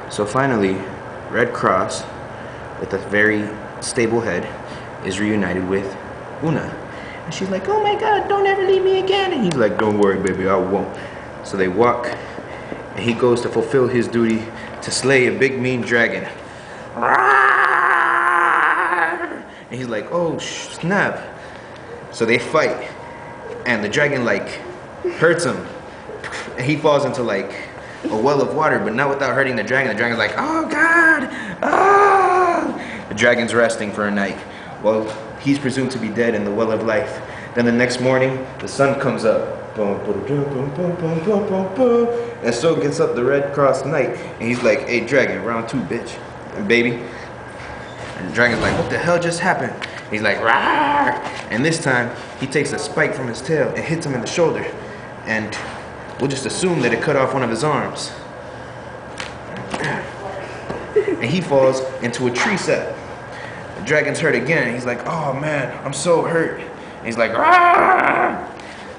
So finally, Red Cross, with a very stable head, is reunited with Una. And she's like, oh my God, don't ever leave me again. And he's like, don't worry, baby, I won't. So they walk, and he goes to fulfill his duty to slay a big mean dragon. And he's like, oh snap. So they fight, and the dragon like hurts him, and he falls into like a well of water, but not without hurting the dragon. The dragon's like, oh God, ah! The dragon's resting for a night. Well, he's presumed to be dead in the well of life. Then the next morning, the sun comes up. And so gets up the Red Cross Knight, and he's like, hey dragon, round 2, bitch, and baby. And the dragon's like, what the hell just happened? He's like, rawr! And this time, he takes a spike from his tail and hits him in the shoulder. And we'll just assume that it cut off one of his arms. And he falls into a tree set. The dragon's hurt again. He's like, oh man, I'm so hurt. And he's like, rawr!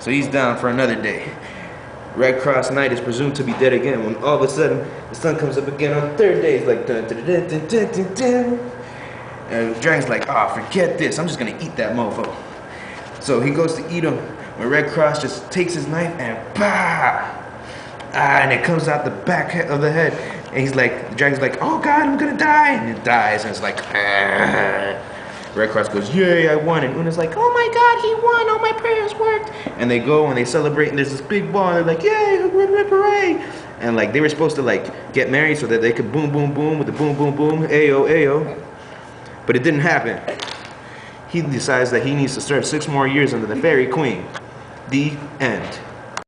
So he's down for another day. Red Cross Knight is presumed to be dead again when all of a sudden the sun comes up again on the 3rd day. It's like dun, dun, dun, dun, dun, dun, dun. And the dragon's like, oh, forget this. I'm just gonna eat that mofo. So he goes to eat him when Red Cross just takes his knife and bah! And it comes out the back of the head. And he's like, the dragon's like, oh God, I'm gonna die. And it dies, and it's like, ah. Red Cross goes, yay, I won. And Una's like, oh my God, he won. All my prayers worked. And they go and they celebrate, and there's this big ball. And they're like, yay, hooray. And like they were supposed to like get married so that they could boom, boom, boom with the boom, boom, boom, ayo, ayo. But it didn't happen. He decides that he needs to serve 6 more years under the Faerie Queene. The end.